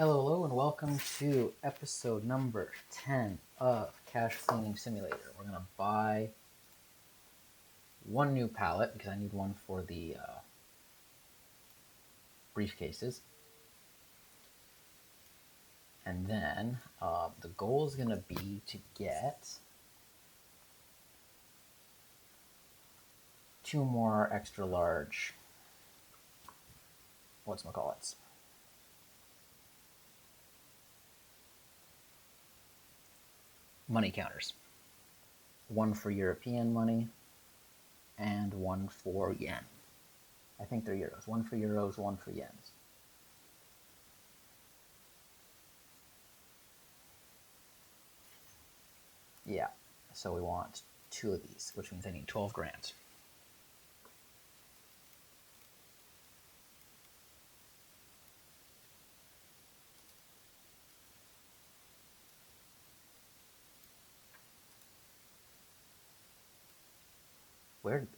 Hello, and welcome to episode number 10 of Cash Cleaning Simulator. We're going to buy one new pallet because I need one for the briefcases. And then the goal is going to be to get 2 more extra large, whatchamacallits. Money counters. One for European money and one for yen. I think they're euros. One for euros, one for yens. Yeah, so we want 2 of these, which means I need 12 grand.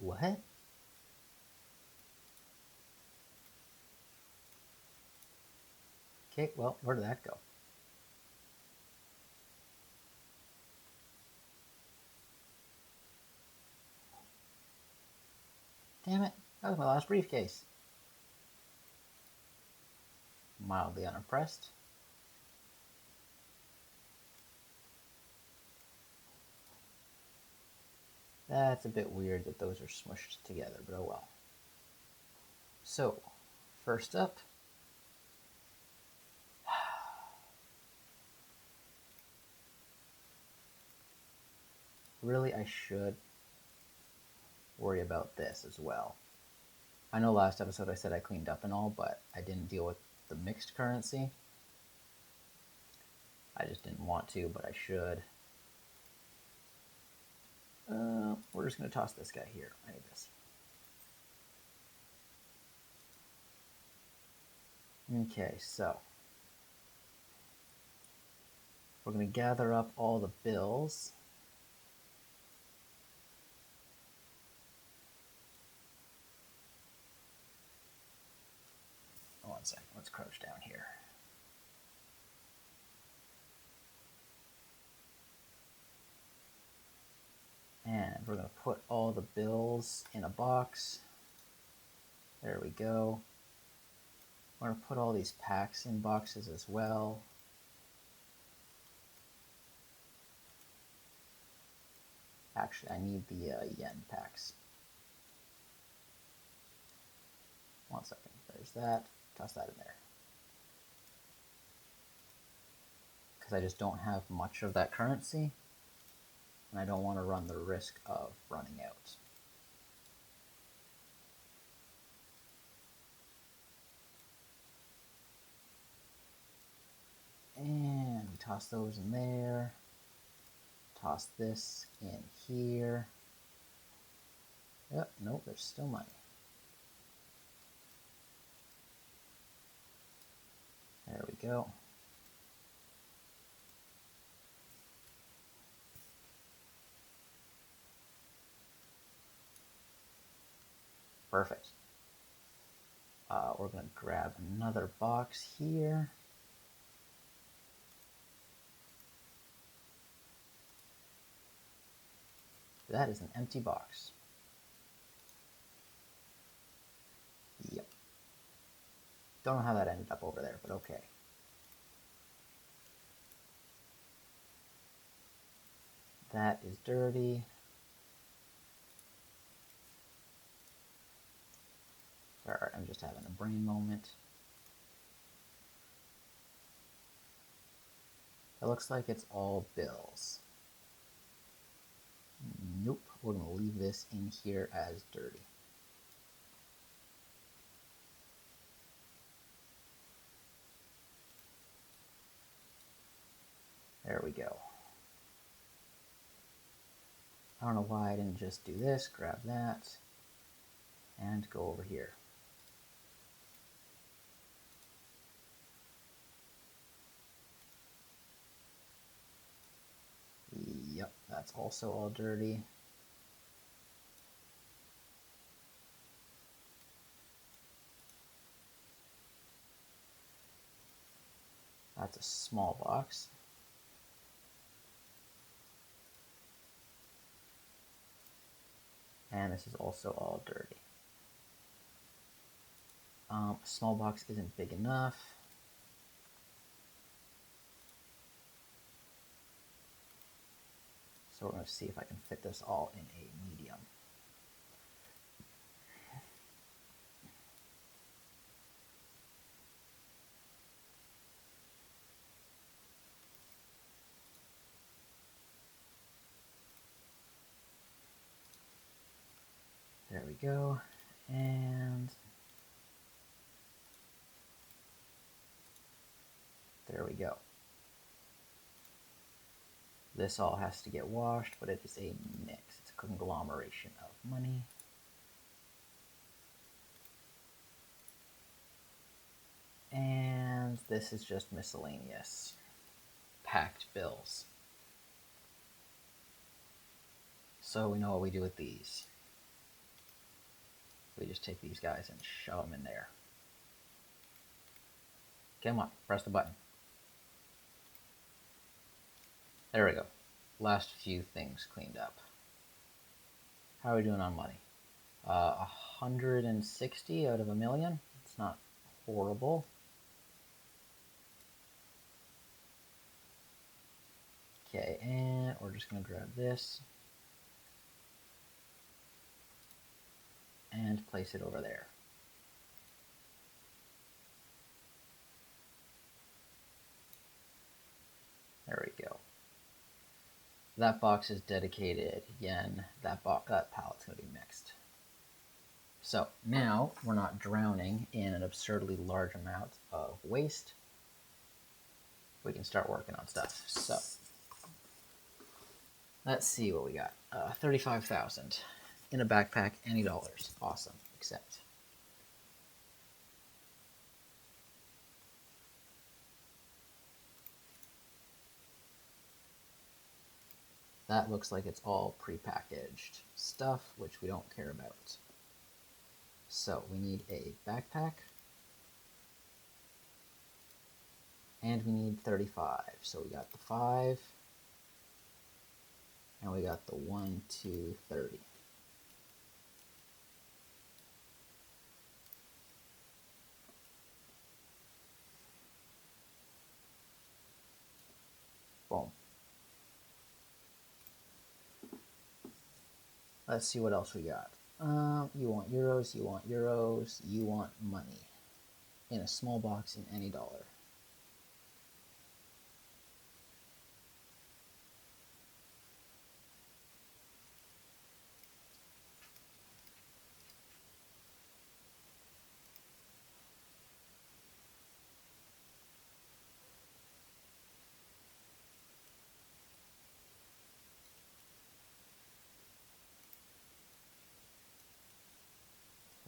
What? Okay, well, where did that go? Damn it, that was my last briefcase. Mildly unimpressed. That's a bit weird that those are smushed together, but oh well. So, first up, really I should worry about this as well. I know last episode I said I cleaned up and all, but I didn't deal with the mixed currency. I just didn't want to, but I should. We're just going to toss this guy here. I need this. Okay, so we're going to gather up all the bills. One second, let's crouch down here. And we're going to put all the bills in a box. There we go. We're going to put all these packs in boxes as well. Actually, I need the yen packs. One second. There's that. Toss that in there. Because I just don't have much of that currency. And I don't want to run the risk of running out. And we toss those in there. Toss this in here. Yep, nope, there's still money. There we go. Perfect. We're going to grab another box here. That is an empty box. Yep. Don't know how that ended up over there, but okay. That is dirty. Sorry, I'm just having a brain moment. It looks like it's all bills. Nope, we're going to leave this in here as dirty. There we go. I don't know why I didn't just do this, grab that, and go over here. Yep, that's also all dirty. That's a small box. And this is also all dirty. Small box isn't big enough. So we're going to see if I can fit this all in a medium. There we go. And there we go. This all has to get washed, but it is a mix. It's a conglomeration of money. And this is just miscellaneous packed bills. So we know what we do with these. We just take these guys and shove them in there. Come on, press the button. There we go. Last few things cleaned up. How are we doing on money? 160 out of a million. It's not horrible. Okay, and we're just going to grab this and place it over there. There we go. That box is dedicated yen. That pallet's going to be mixed. So now we're not drowning in an absurdly large amount of waste. We can start working on stuff. So let's see what we got. 35,000 in a backpack, any dollars. Awesome. Accept. That looks like it's all prepackaged stuff, which we don't care about. So we need a backpack. And we need 35. So we got the 5. And we got the 1, 2, 30. Boom. Let's see what else we got. You want euros, you want euros, you want money. In a small box in any dollar.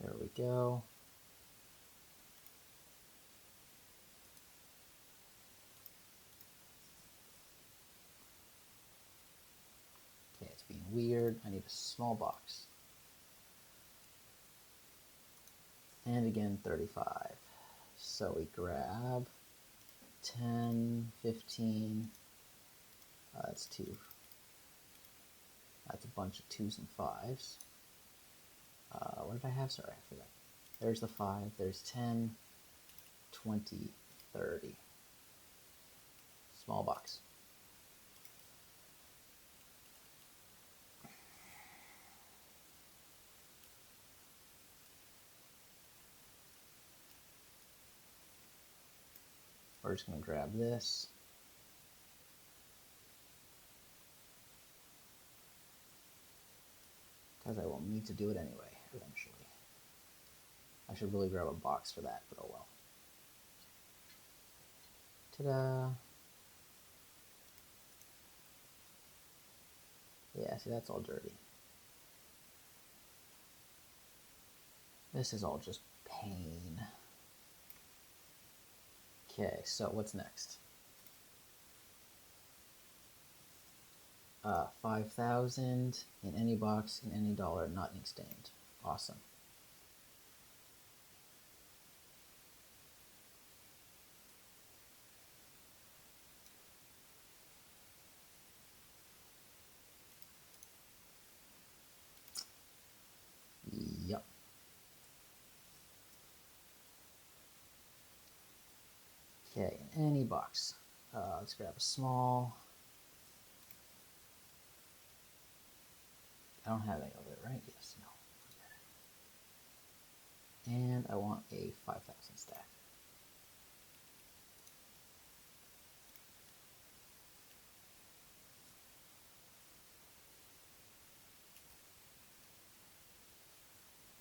There we go. Okay, it's being weird. I need a small box. And again, 35. So we grab 10, 15. That's 2. That's a bunch of 2s and 5s. What did I have? Sorry, I forgot. There's the 5. There's 10, 20, 30. Small box. We're just going to grab this. Because I will need to do it anyway, eventually. I should really grab a box for that, but oh well. Ta-da! Yeah, see, that's all dirty. This is all just pain. Okay, so what's next? 5,000 in any box, in any dollar, not ink stained. Awesome. Okay, in any box. Let's grab a small. I don't have any of it, right? Yes, no. Okay. And I want a 5,000 stack.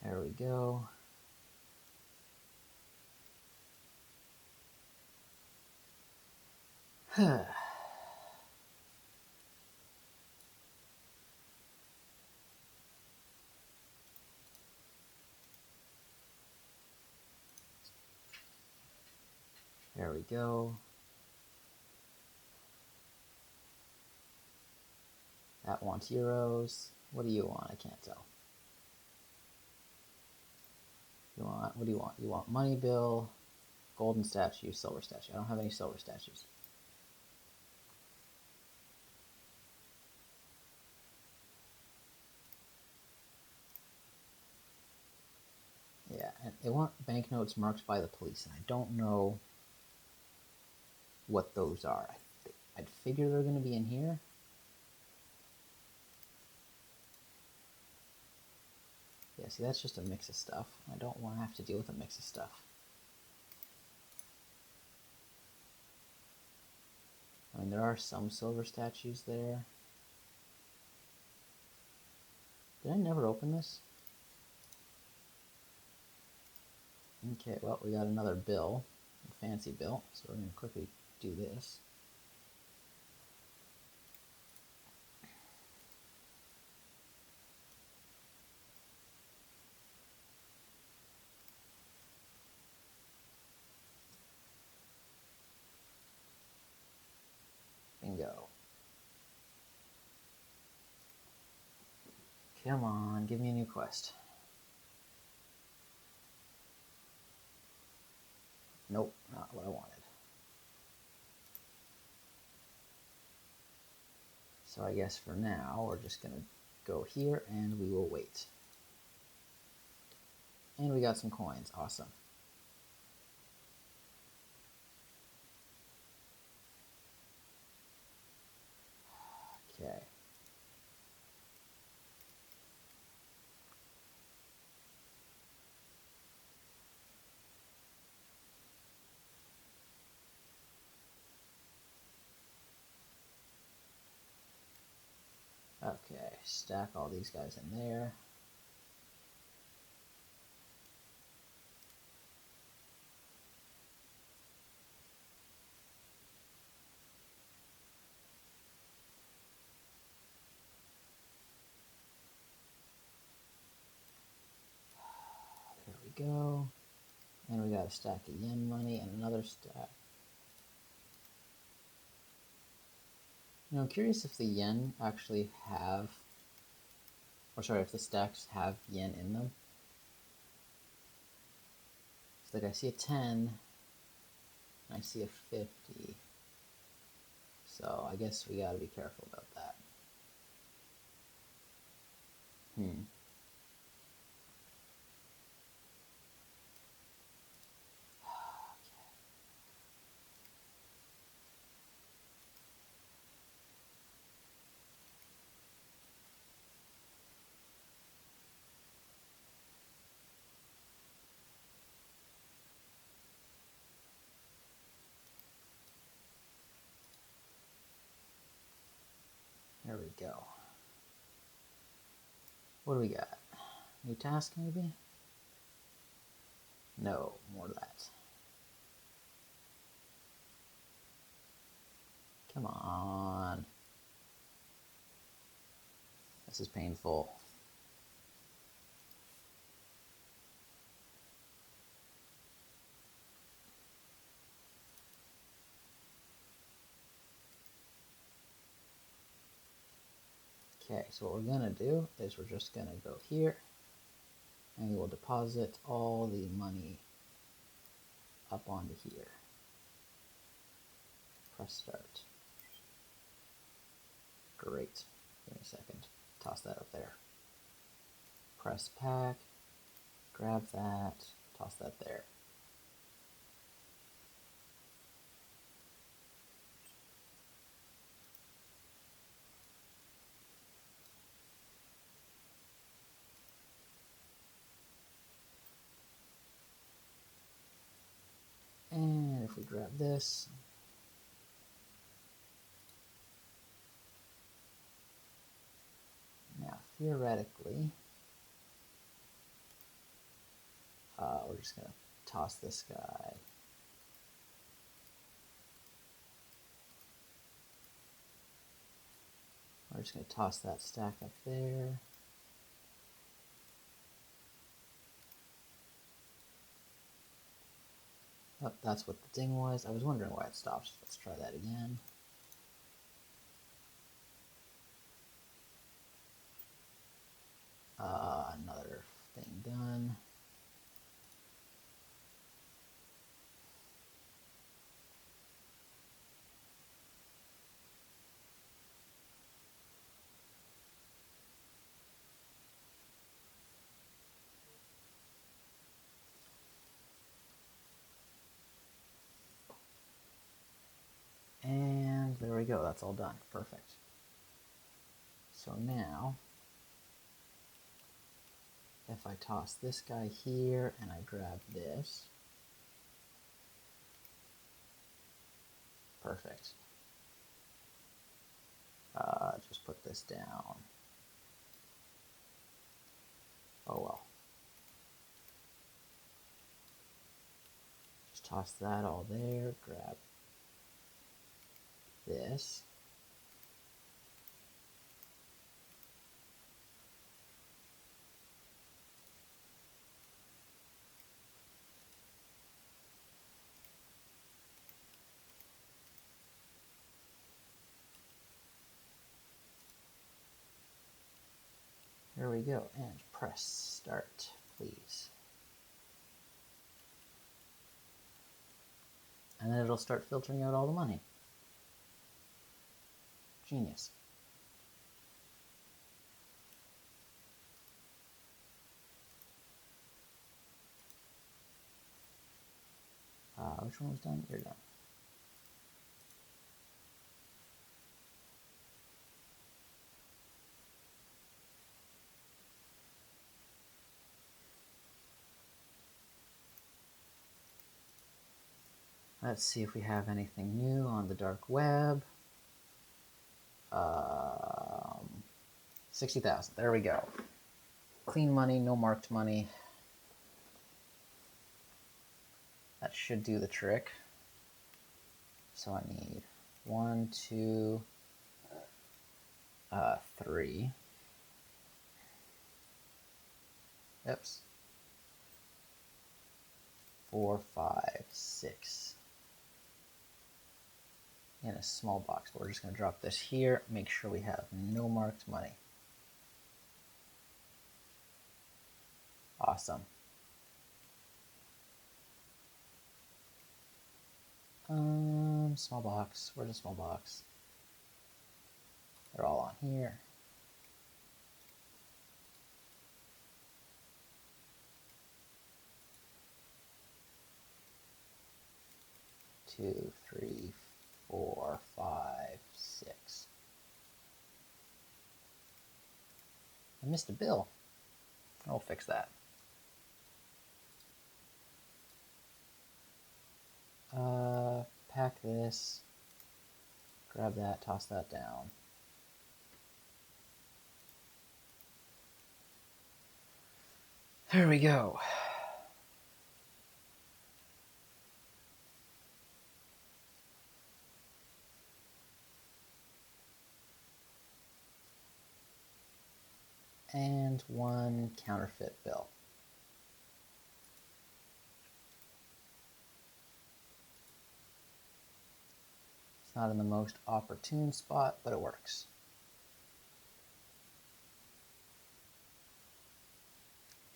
There we go. There we go. That wants euros. What do you want? I can't tell. What do you want? You want money bill, golden statue, silver statue. I don't have any silver statues. Yeah, and they want banknotes marked by the police, and I don't know what those are. I'd figure they're going to be in here. Yeah, see, that's just a mix of stuff. I don't want to have to deal with a mix of stuff. I mean, there are some silver statues there. Did I never open this? Okay, well, we got another bill, a fancy bill, so we're going to quickly do this. Bingo. Come on, give me a new quest. Nope, not what I wanted. So I guess for now, we're just going to go here and we will wait. And we got some coins. Awesome. Okay. Okay, stack all these guys in there. There we go. And we got a stack of yen money and another stack. You know, I'm curious if the yen actually have, or sorry, if the stacks have yen in them. It's like I see a 10, and I see a 50. So I guess we gotta be careful about that. There we go. What do we got? New task, maybe? No, more of that. Come on. This is painful. Okay, so what we're gonna do is we're just gonna go here and we will deposit all the money up onto here. Press start. Great. Give me a second. Toss that up there. Press pack. Grab that. Toss that there. grab this. Now, theoretically, we're just going to toss this guy. We're just going to toss that stack up there. Oh, that's what the ding was. I was wondering why it stopped. Let's try that again. Another thing done. And there we go. That's all done. Perfect. So now, if I toss this guy here and I grab this, perfect. Just put this down. Oh well. Just toss that all there, grab this. There we go, and press start, please. And then it'll start filtering out all the money. Genius. Which one was done? You're done. Let's see if we have anything new on the dark web. 60,000. There we go. Clean money, no marked money. That should do the trick. So I need 1, 2, 3. Oops. 4, 5, 6. In a small box. But we're just going to drop this here. Make sure we have no marked money. Awesome. Small box. Where's the small box? They're all on here. Two, 3, 4, 5, 6. I missed a bill. I'll fix that. Pack this. Grab that, toss that down. There we go. And one counterfeit bill. It's not in the most opportune spot, but it works.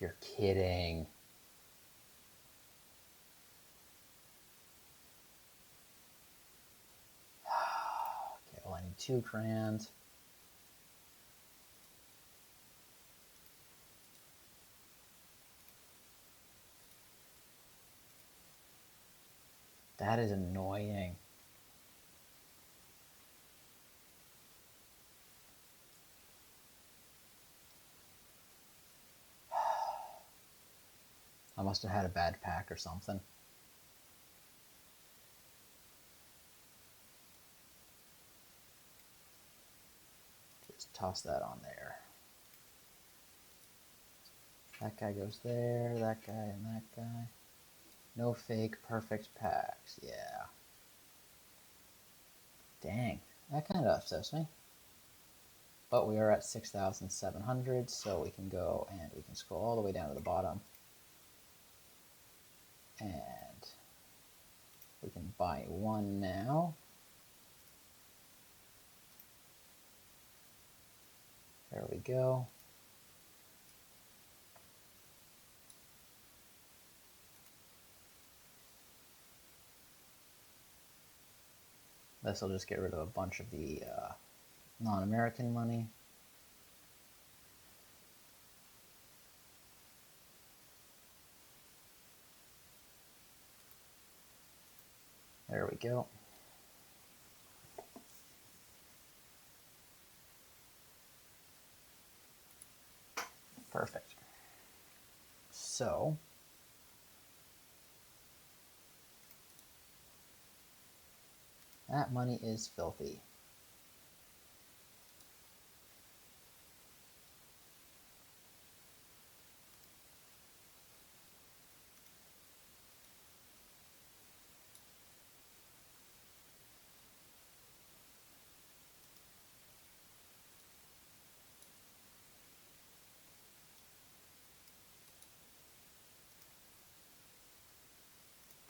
You're kidding. Okay, well I need 2 grand. That is annoying. I must have had a bad pack or something. Just toss that on there. That guy goes there, that guy and that guy. No fake, perfect packs. Yeah. Dang, that kind of upsets me. But we are at 6,700, so we can go and we can scroll all the way down to the bottom. And we can buy one now. There we go. This will just get rid of a bunch of the non-American money. There we go. Perfect. So that money is filthy.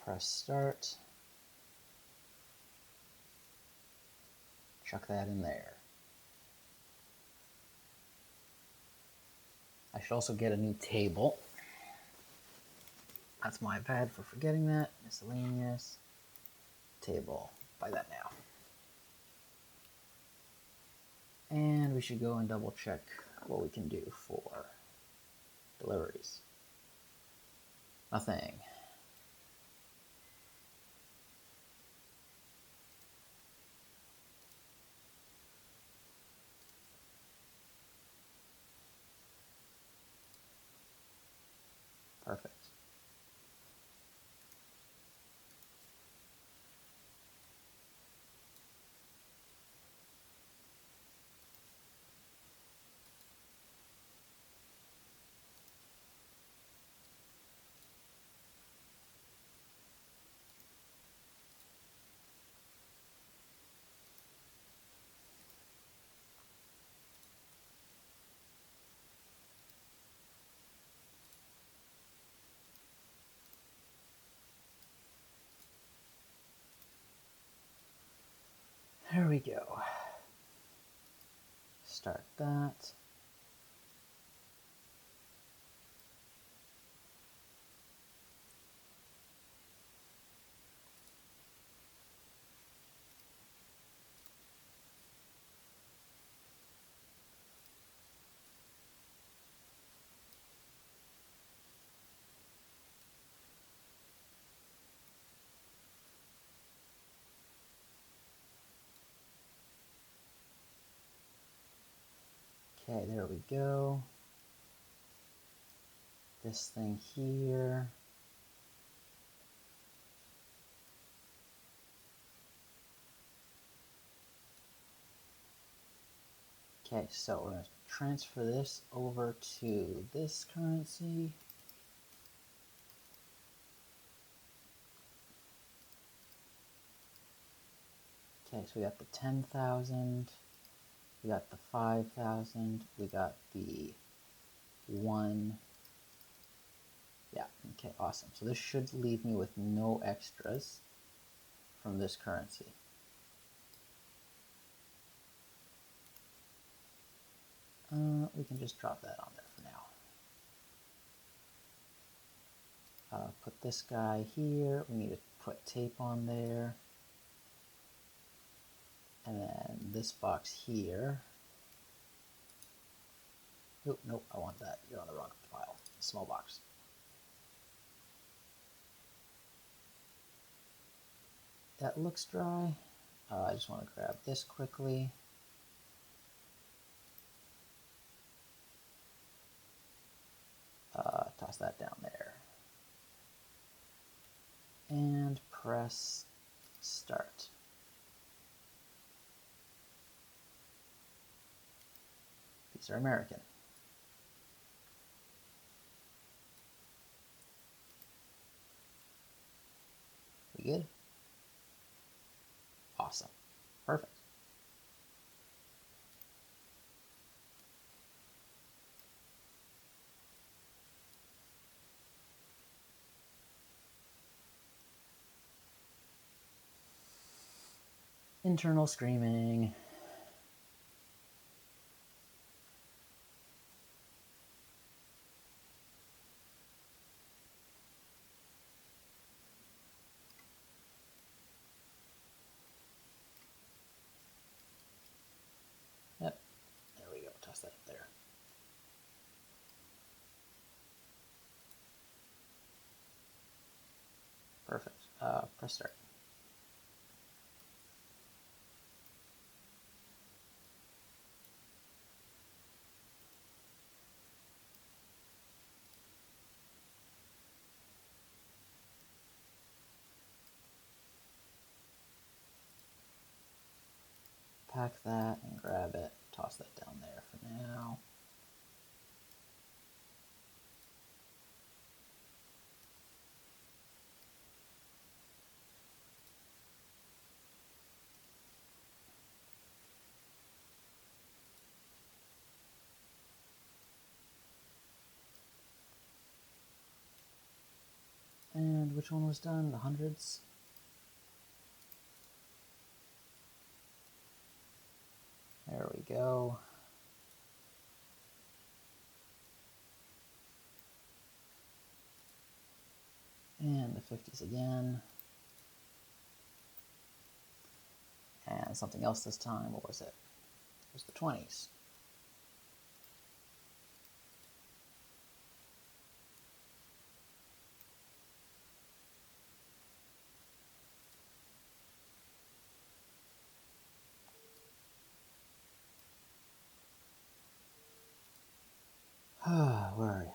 Press start. Chuck that in there. I should also get a new table. That's my bad for forgetting that. Miscellaneous. Table. Buy that now. And we should go and double check what we can do for deliveries. Nothing. Perfect. There we go. Start that. Okay, there we go. This thing here. Okay, so we're going to transfer this over to this currency. Okay, so we got the 10,000, we got the 5,000, we got the 1. Yeah, okay, awesome. So this should leave me with no extras from this currency. We can just drop that on there for now. Put this guy here. We need to put tape on there. And then this box here. Nope, nope, I want that. You're on the wrong file. Small box. That looks dry. I just want to grab this quickly. Toss that down there. And press start. are American. We good? Awesome. Perfect. Internal screaming. Yep. There we go. Toss that up there. Perfect. Press start. Pack that and grab it. Toss that down there for now. And which one was done? The hundreds? There we go. And the 50s again. And something else this time. What was it? It was the 20s. Where are you?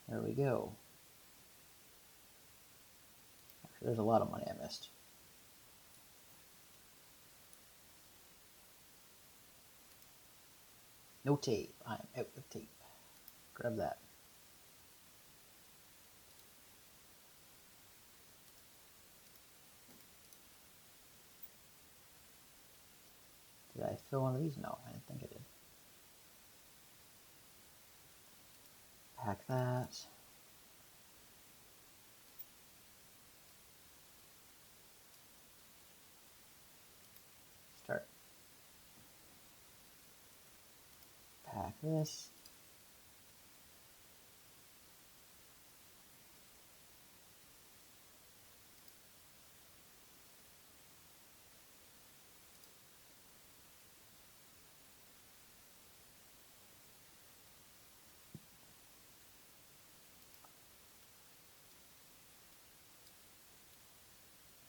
There we go. Actually, there's a lot of money I missed. No tape. I'm out of tape. Grab that. Did I fill one of these? No, I didn't think I did. Pack that. Start. Pack this.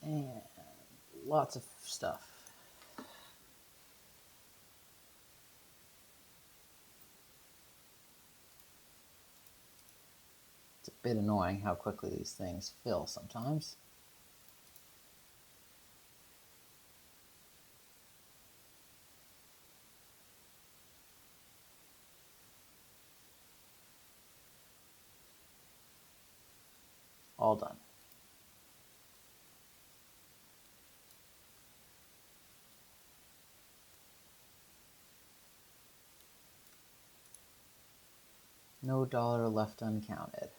And lots of stuff. It's a bit annoying how quickly these things fill sometimes. All done. No dollar left uncounted.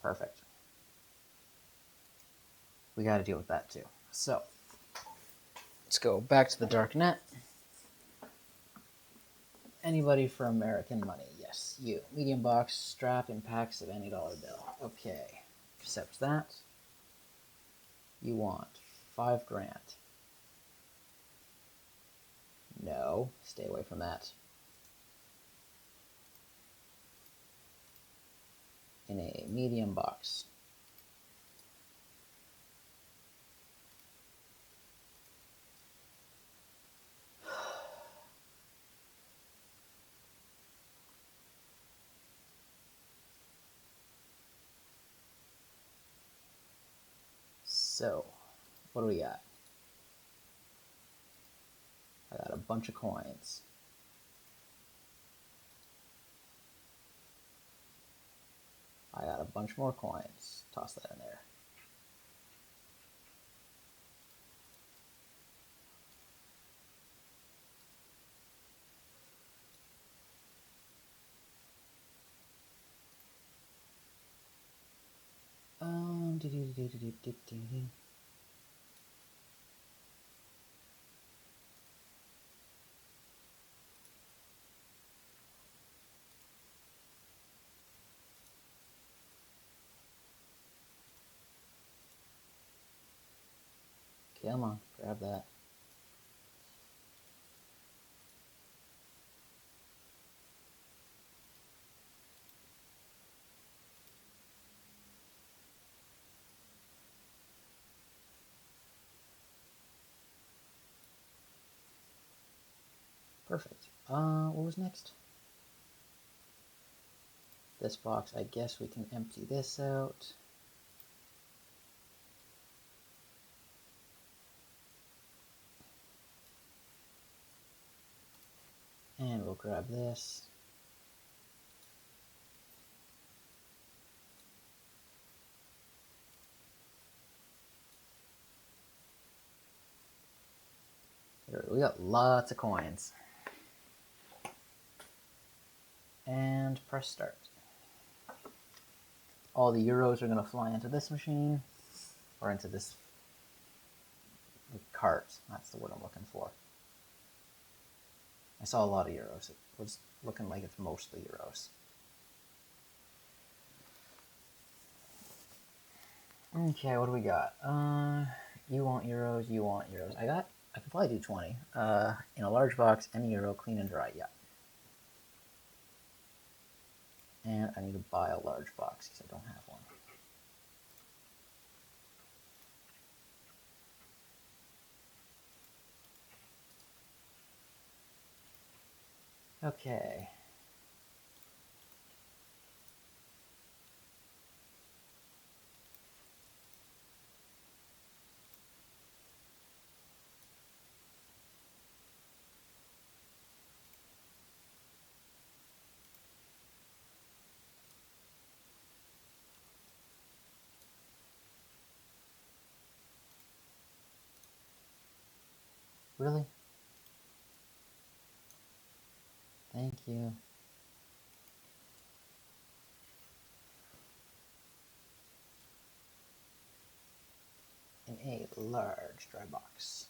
Perfect. We got to deal with that too. So let's go back to the dark net. Anybody for American money? Yes, you. Medium box, strap in packs of any dollar bill. Okay, accept that. You want 5 grand. No, stay away from that. in a medium box. So, what do we got? I got a bunch of coins. I got a bunch more coins. Toss that in there. Come on, grab that. Perfect. What was next? This box, I guess we can empty this out. And we'll grab this. We got lots of coins. And press start. All the euros are going to fly into this machine, or into this cart. That's the word I'm looking for. I saw a lot of euros. It was looking like it's mostly euros. Okay, what do we got? You want euros, you want euros. I can probably do 20. In a large box, any euro, clean and dry, yeah. And I need to buy a large box because I don't have one. Okay. Really? Thank you. In a large dry box.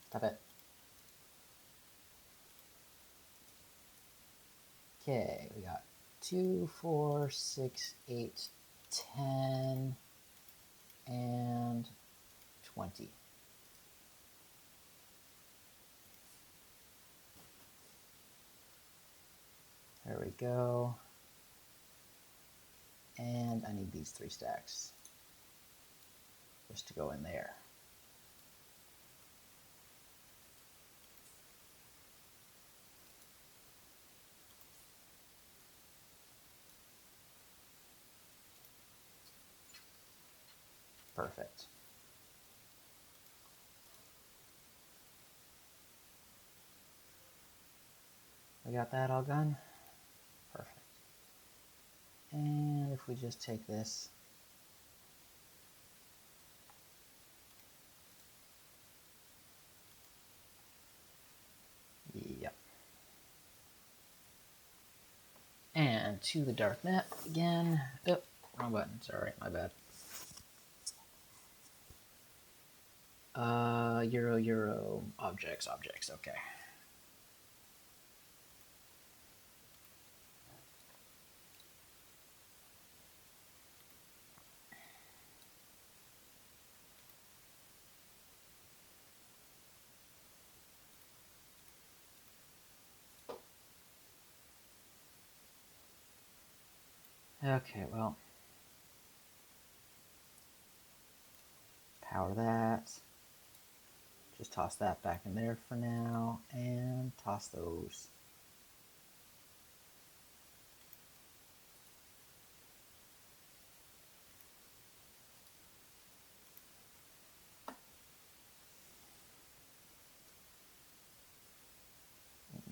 Stop it. Okay, we got 2, 4, 6, 8, 10, and 20. There we go. And I need these 3 stacks just to go in there. Perfect. We got that all done? Perfect. And if we just take this, yep. And to the dark net again. Oh, wrong button, sorry, my bad. Euro, objects, okay. Okay, well, power that. Just toss that back in there for now, and toss those.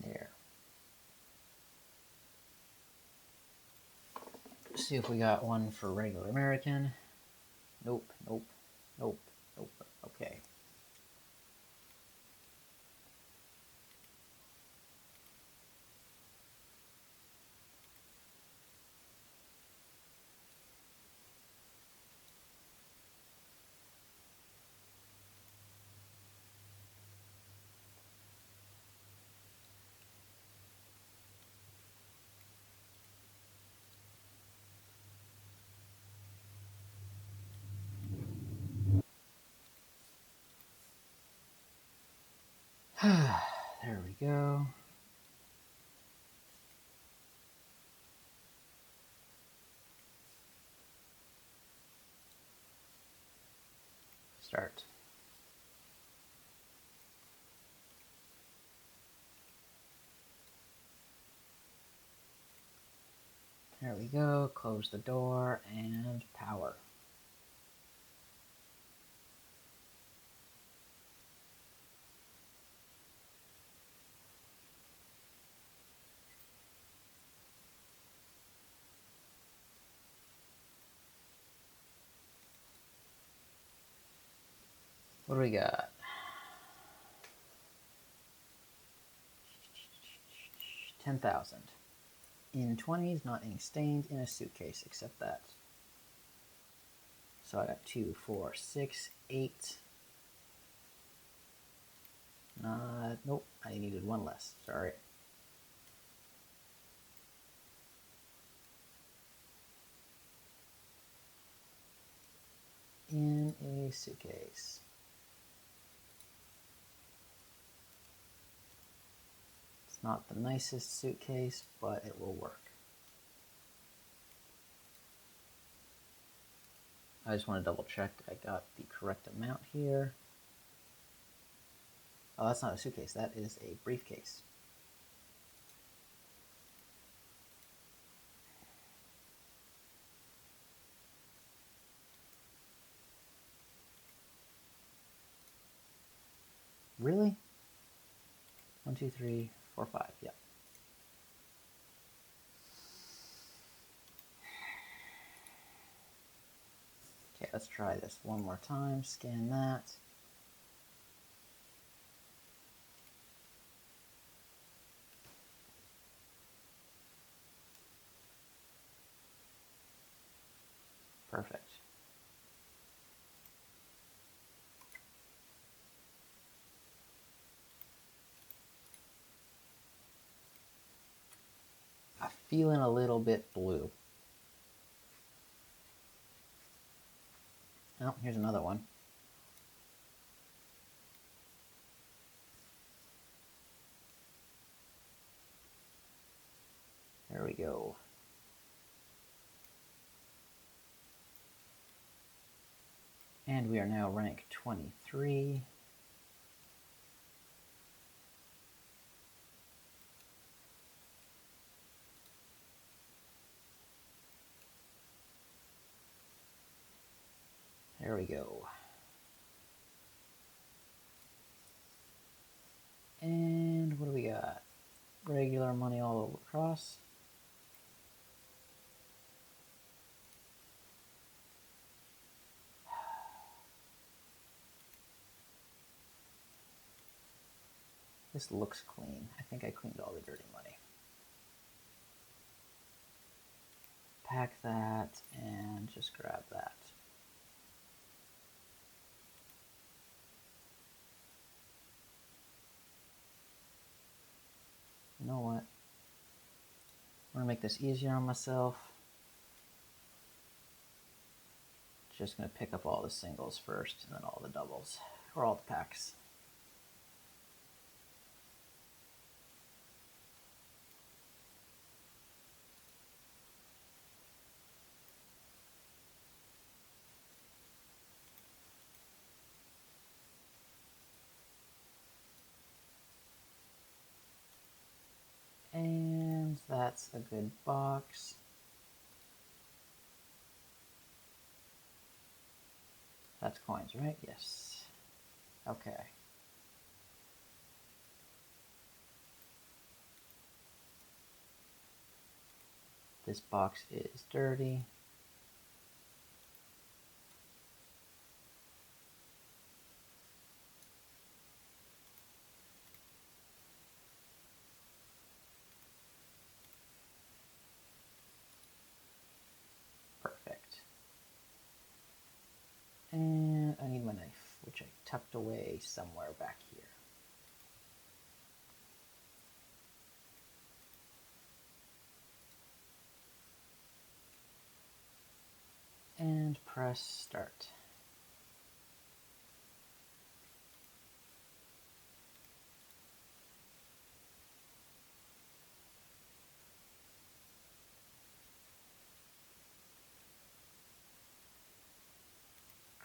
There. See if we got one for regular American. Nope, nope, nope, nope. Okay. There we go. Start. There we go. Close the door and power. What do we got? 10,000. In 20s, not any stains in a suitcase, except that. So I got 2, 4, 6, 8. Nope, I needed one less. Sorry. In a suitcase. It's not the nicest suitcase, but it will work. I just want to double check I got the correct amount here. Oh, that's not a suitcase. That is a briefcase. Really? 1, 2, 3, 4, 5. Yeah. Okay, let's try this one more time. Scan that. Perfect. I'm feeling a little bit blue. Oh, here's another one. There we go. And we are now rank 23. There we go. And what do we got? Regular money all over across. This looks clean. I think I cleaned all the dirty money. Pack that and just grab that. You know what? I'm gonna make this easier on myself. Just gonna pick up all the singles first and then all the doubles, or all the packs. that's a good box. That's coins, right? Yes. Okay. This box is dirty. Perfect. And I need my knife, which I tucked away somewhere back here. And press start.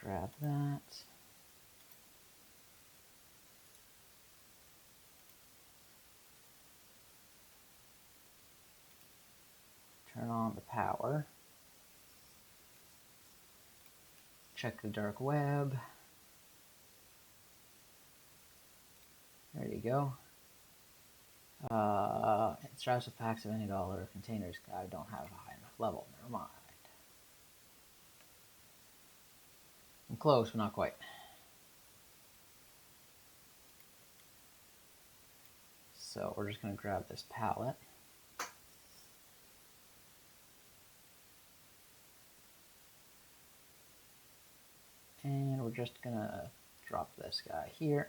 Grab that. Turn on the power. Check the dark web. There you go. Straps with packs of any dollar containers. I don't have a high enough level. Never mind. I'm close, but not quite. So we're just going to grab this pallet. And we're just going to drop this guy here.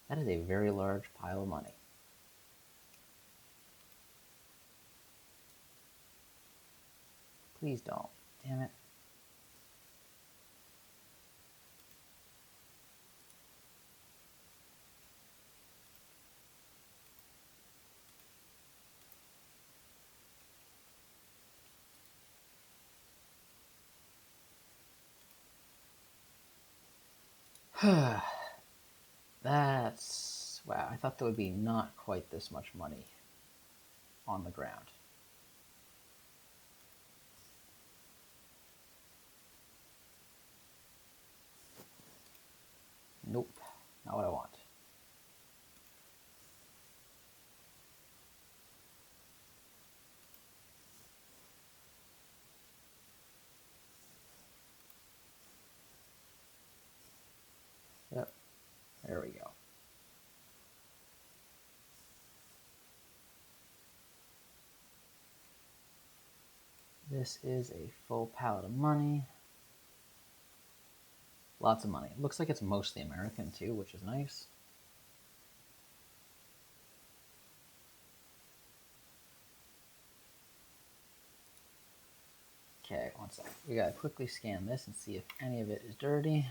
That is a very large pile of money. Please don't. Damn it. That's... wow, I thought there would be not quite this much money on the ground. Nope, not what I want. Yep, there we go. This is a full pallet of money. Lots of money. It looks like it's mostly American too, which is nice. Okay, one sec. We gotta quickly scan this and see if any of it is dirty.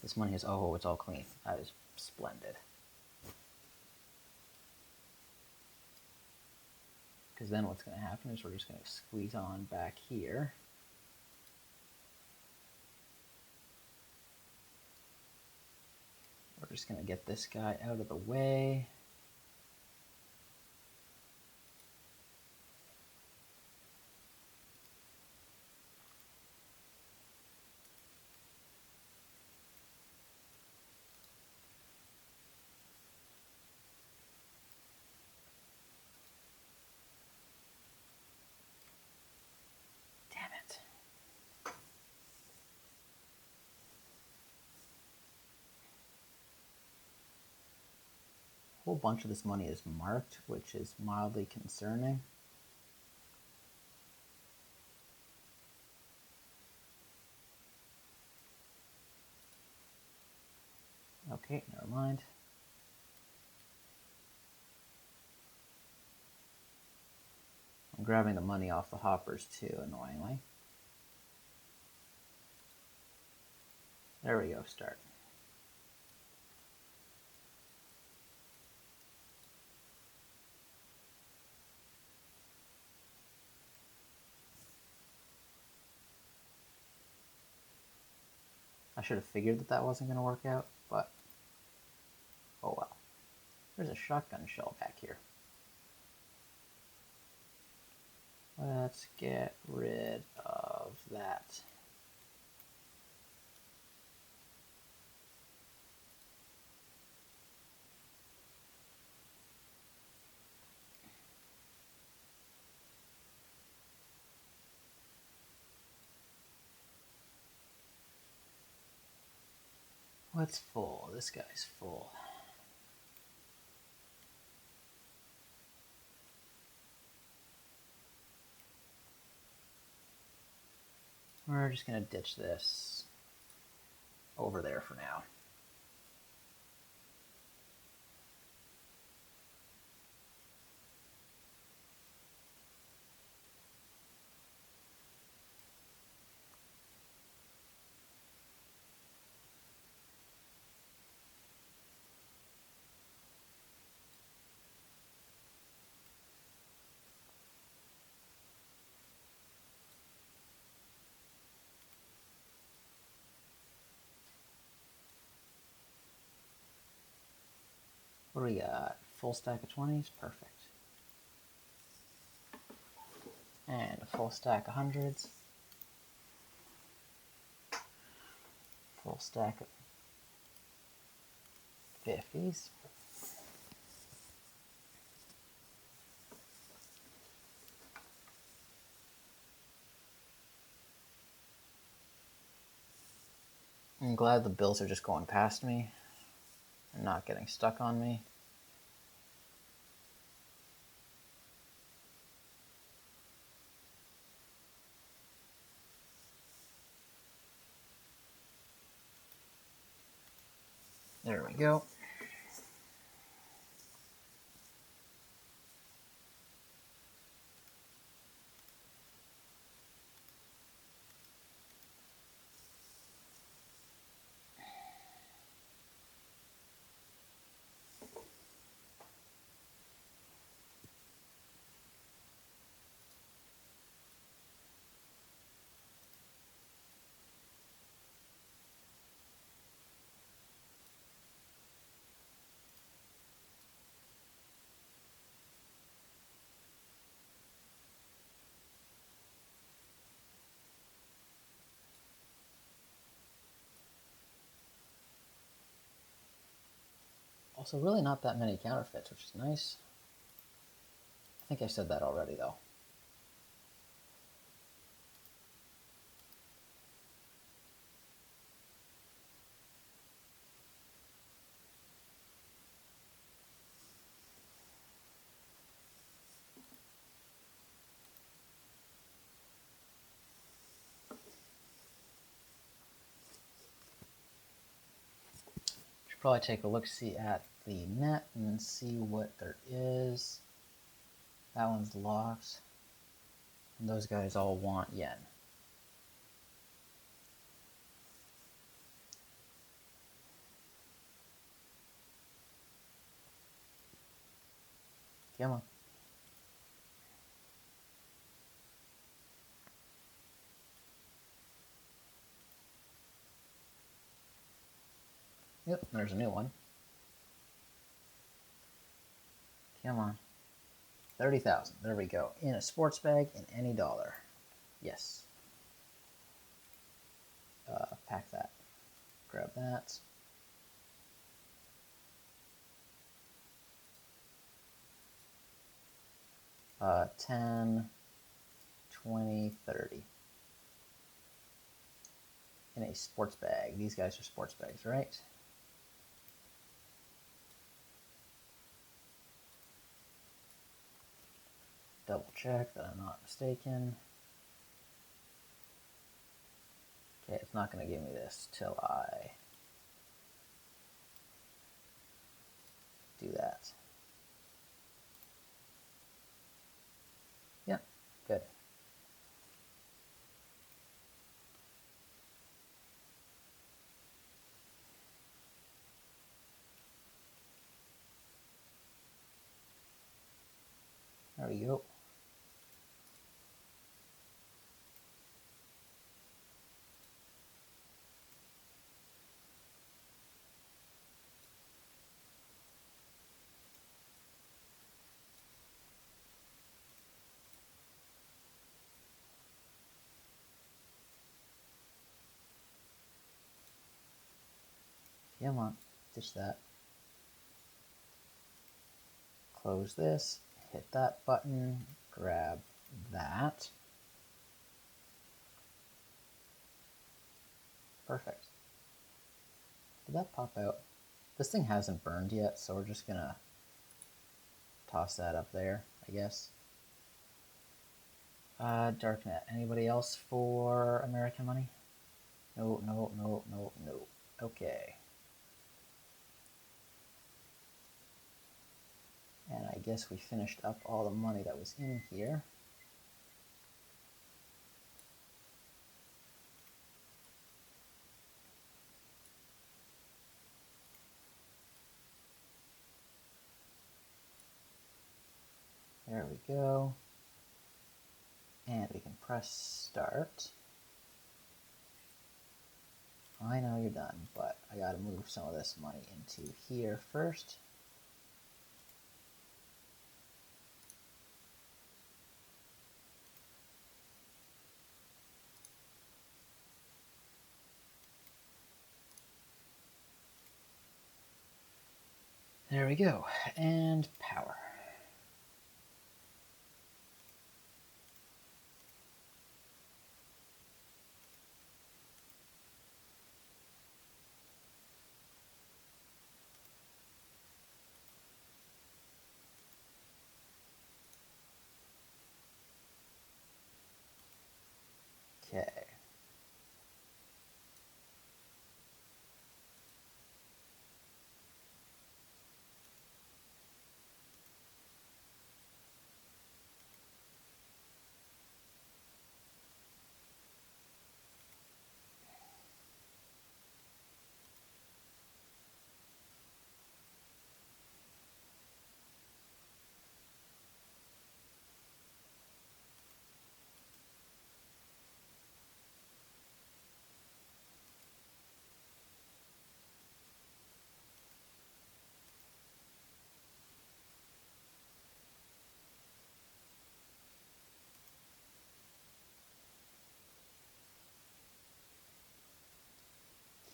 This money is, oh, it's all clean. That is splendid. Because then what's going to happen is we're just going to squeeze on back here. We're just going to get this guy out of the way. Damn it. A whole bunch of this money is marked, which is mildly concerning. Okay, never mind. grabbing the money off the hoppers too, annoyingly. There we go, start. I should have figured that wasn't going to work out, but oh well. There's a shotgun shell back here. Let's get rid of that. What's full? This guy's full. We're just going to ditch this over there for now. What do we got? Full stack of 20s? Perfect. And a full stack of 100s. Full stack of 50s. I'm glad the bills are just going past me and not getting stuck on me. There we go. Also, really not that many counterfeits, which is nice. I think I said that already, though. Should probably take a look-see at the net and see what there is. That one's locked. And those guys all want yen. Come on. Yep, there's a new one. Come on. 30,000. There we go. In a sports bag in any dollar. Yes. Pack that. Grab that. Uh, 10, 20, 30. In a sports bag. These guys are sports bags, right? Double check that I'm not mistaken. Okay, it's not going to give me this till I do that. Yep, Come on, ditch that. Close this, hit that button, grab that. Perfect. Did that pop out? This thing hasn't burned yet, so we're just gonna toss that up there, I guess. Darknet. Anybody else for American money? No, no, no, no, no. Okay. And I guess we finished up all the money that was in here. There we go. And we can press start. I know you're done, but I gotta move some of this money into here first. There we go. And power. Okay.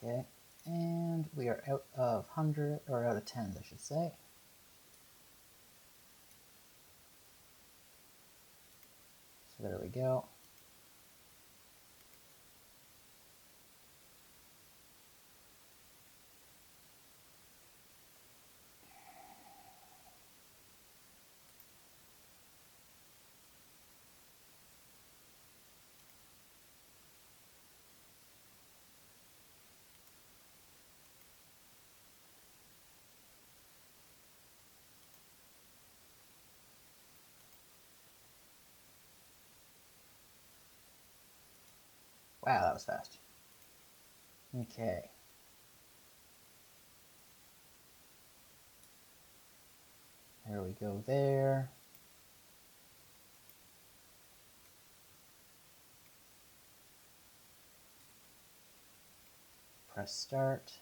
Okay, and we are out of 100, or out of 10s, I should say. So there we go. Wow, that was fast. Okay. There we go there. Press start.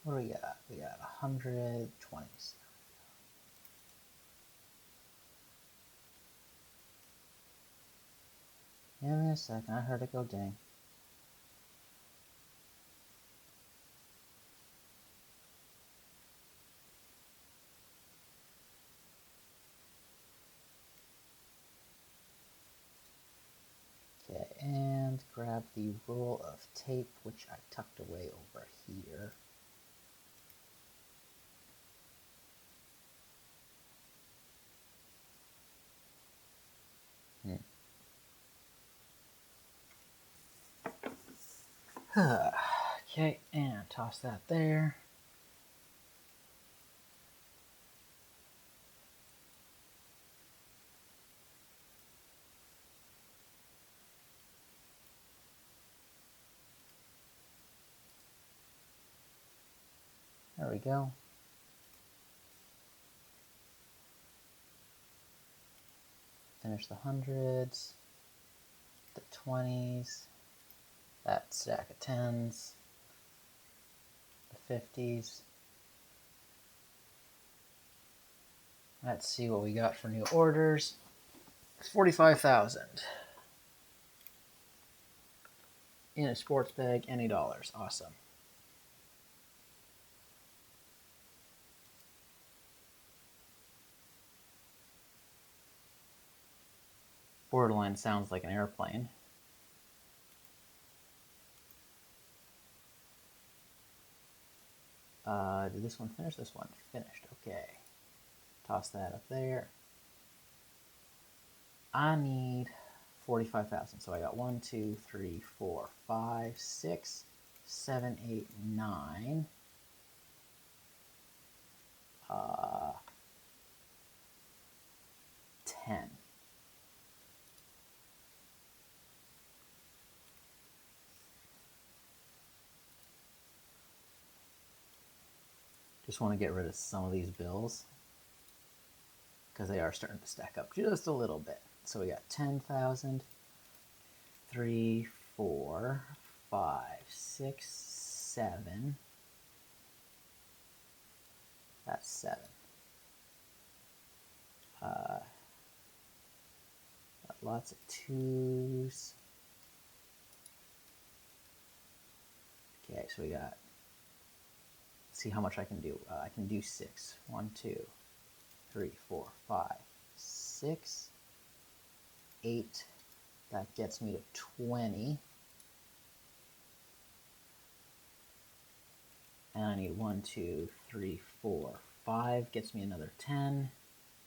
What do we got? We got 120s. Give me a second, I heard it go ding. Okay, and grab the roll of tape, which I tucked away over here. Okay, and toss that there. we go. Finish the hundreds, the 20s, that stack of 10s, the 50s. Let's see what we got for new orders. 45,000. In a sports bag, any dollars. Awesome. Borderline sounds like an airplane. Did this one finish? This one finished. Okay. Toss that up there. I need 45,000. So I got 1, 2, 3, 4, 5, 6, 7, 8, 9. 10. Just want to get rid of some of these bills because they are starting to stack up just a little bit. So we got 10,000, 3, 4, 5, 6, 7. That's 7. Got lots of 2s. Okay, so we got, let's see how much I can do. I can do 6. 1, 2, 3, 4, 5, 6, 8. That gets me to 20. And I need 1, 2, 3, 4, 5 gets me another 10.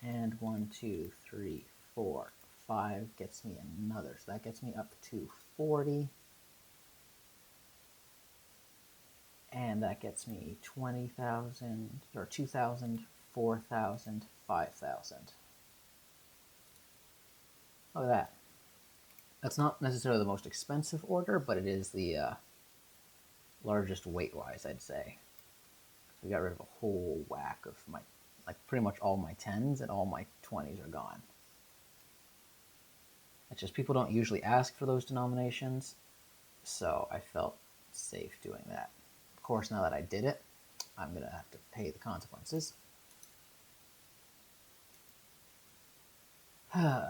And 1, 2, 3, 4, 5 gets me another. So that gets me up to 40. And that gets me 20,000, or 2,000, 4,000, 5,000. Look at that. That's not necessarily the most expensive order, but it is the largest weight-wise, I'd say. So we got rid of a whole whack of my, like pretty much all my 10s and all my 20s are gone. It's just people don't usually ask for those denominations, so I felt safe doing that. Of course, now that I did it, I'm going to have to pay the consequences. Okay.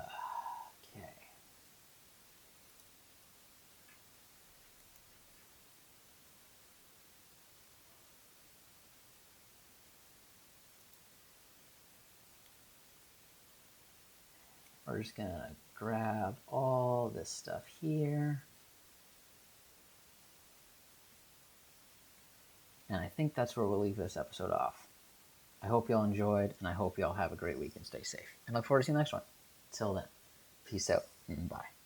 We're just going to grab all this stuff here. And I think that's where we'll leave this episode off. I hope y'all enjoyed, and I hope y'all have a great week and stay safe. And look forward to seeing you next one. Till then, peace out and bye.